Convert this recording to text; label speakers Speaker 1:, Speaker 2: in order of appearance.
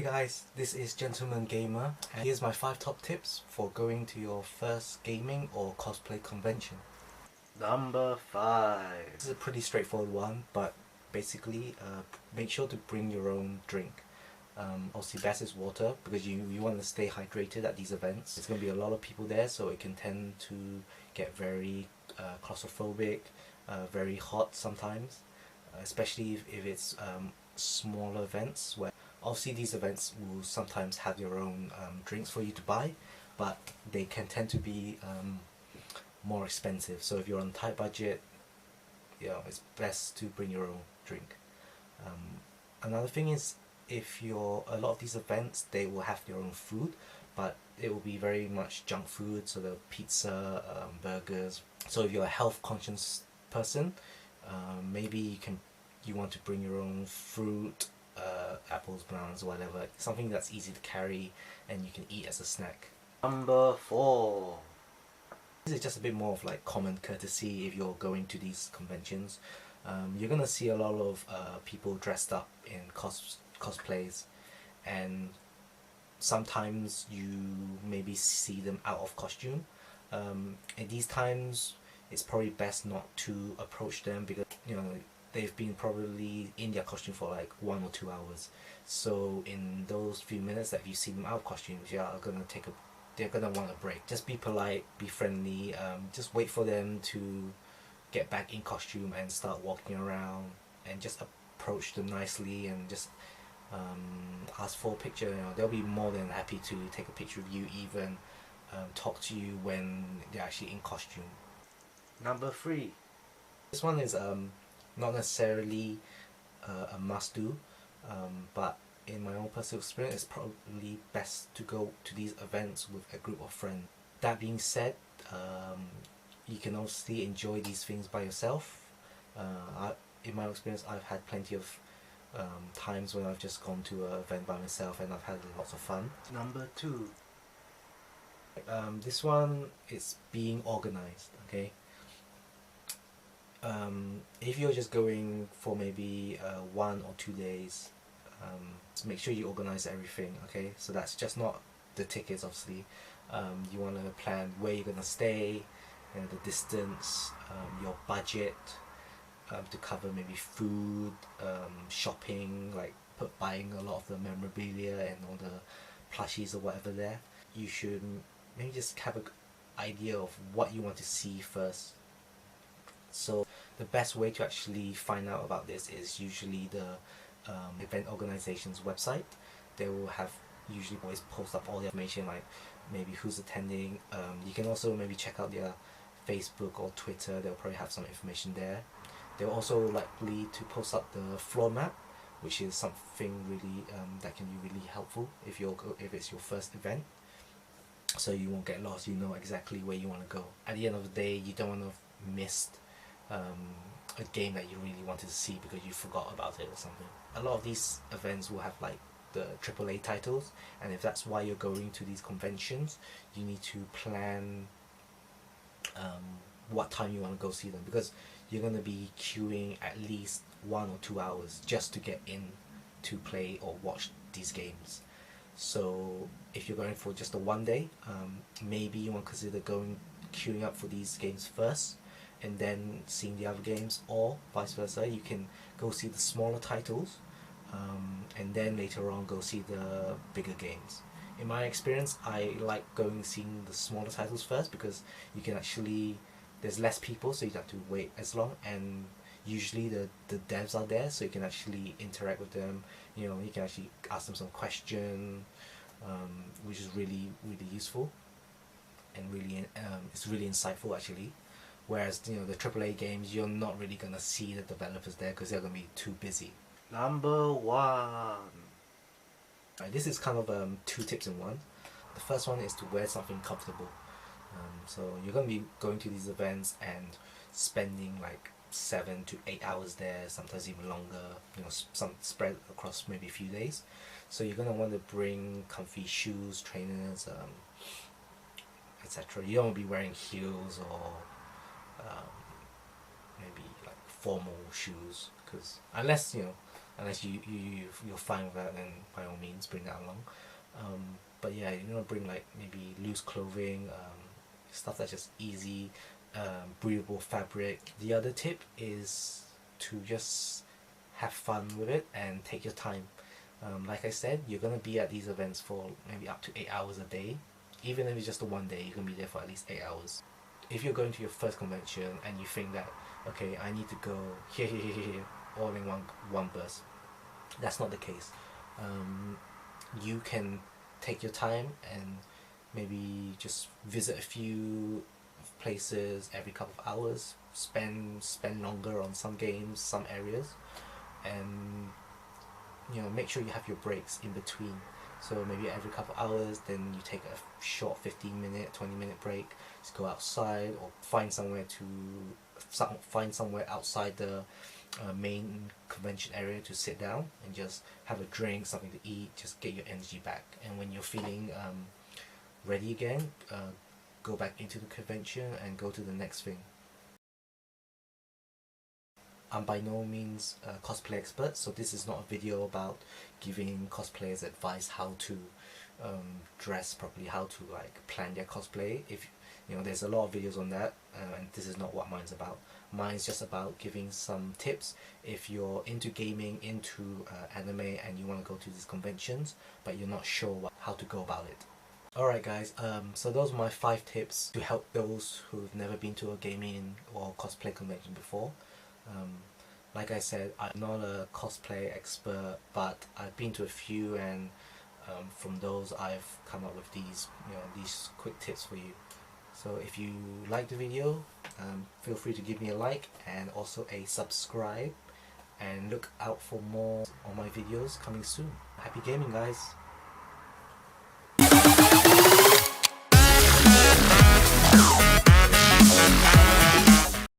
Speaker 1: guys, this is Gentleman Gamer and here's my 5 top tips for going to your first gaming or cosplay convention. Number 5. This is a pretty straightforward one, but basically make sure to bring your own drink. Obviously best is water because you want to stay hydrated at these events. There's going to be a lot of people there, so it can tend to get very claustrophobic, very hot sometimes, especially if it's smaller events where obviously these events will sometimes have your own drinks for you to buy, but they can tend to be more expensive. So if you're on a tight budget, it's best to bring your own drink. Another thing is, if you're a lot of these events, they will have their own food, but it will be very much junk food, so the pizza, burgers. So if you're a health conscious person, maybe you want to bring your own fruit, apples, bananas, whatever, something that's easy to carry and you can eat as a snack. Number 4. This is just a bit more of like common courtesy if you're going to these conventions. You're gonna see a lot of people dressed up in cosplays, and sometimes you maybe see them out of costume. At these times it's probably best not to approach them because they've been probably in their costume for like 1 or 2 hours. So in those few minutes that you see them out of costume, they're gonna want a break. Just be polite, be friendly, just wait for them to get back in costume and start walking around, and just approach them nicely and just ask for a picture. They'll be more than happy to take a picture of you, even talk to you when they're actually in costume. Number 3. This one is not necessarily a must do, but in my own personal experience it's probably best to go to these events with a group of friends. That being said, you can obviously enjoy these things by yourself. In my experience, I've had plenty of times when I've just gone to an event by myself and I've had lots of fun. Number 2. This one is being organized, okay? If you're just going for maybe 1 or 2 days, make sure you organize everything, okay? So that's just not the tickets, obviously. You want to plan where you're going to stay, the distance, your budget, to cover maybe food, shopping, like buying a lot of the memorabilia and all the plushies or whatever there. You should maybe just have an idea of what you want to see first. So the best way to actually find out about this is usually the event organization's website. They will have usually always post up all the information, like maybe who's attending. You can also maybe check out their Facebook or Twitter. They'll probably have some information there. They're also likely to post up the floor map, which is something really that can be really helpful if it's your first event, so you won't get lost. You know exactly where you want to go. At the end of the day, you don't want to miss a game that you really wanted to see because you forgot about it or something. A lot of these events will have like the AAA titles, and if that's why you're going to these conventions, you need to plan what time you want to go see them, because you're going to be queuing at least 1 or 2 hours just to get in to play or watch these games. So if you're going for just a 1 day, maybe you want to consider queuing up for these games first and then seeing the other games, or vice versa. You can go see the smaller titles and then later on go see the bigger games. In my experience, I like seeing the smaller titles first because you can actually, there's less people, so you don't have to wait as long, and usually the devs are there, so you can actually interact with them. You can actually ask them some question, which is really useful and really it's really insightful actually. Whereas the AAA games, you're not really gonna see the developers there because they're gonna be too busy. Number 1. This is kind of 2 tips in one. The first one is to wear something comfortable. So you're going to be going to these events and spending like 7 to 8 hours there, sometimes even longer, some spread across maybe a few days. So you're going to want to bring comfy shoes, trainers, etc. You don't want to be wearing heels or maybe like formal shoes, because unless unless you're fine with that, then by all means bring that along. But yeah, you know, bring like maybe loose clothing, stuff that's just easy, breathable fabric. The other tip is to just have fun with it and take your time. Like I said, you're gonna be at these events for maybe up to 8 hours a day. Even if it's just a one day, you're gonna be there for at least 8 hours. If you're going to your first convention and you think that, okay, I need to go here, here, here, here, all in one burst, that's not the case. You can take your time and maybe just visit a few places every couple of hours, spend longer on some games, some areas, and you know, make sure you have your breaks in between. So maybe every couple of hours, then you take a short 15-minute, 20-minute break. Just go outside or find somewhere outside the main convention area to sit down and just have a drink, something to eat, just get your energy back. And when you're feeling ready again, go back into the convention and go to the next thing. I'm by no means a cosplay expert, so this is not a video about giving cosplayers advice how to dress properly, how to like plan their cosplay. If you know, there's a lot of videos on that, and this is not what mine's about. Mine's just about giving some tips if you're into gaming, into anime, and you want to go to these conventions, but you're not sure how to go about it. Alright guys, so those are my 5 tips to help those who've never been to a gaming or cosplay convention before. Like I said, I'm not a cosplay expert, but I've been to a few, and from those I've come up with these, you know, these quick tips for you. So if you like the video, feel free to give me a like and also a subscribe, and look out for more on my videos coming soon. Happy gaming guys!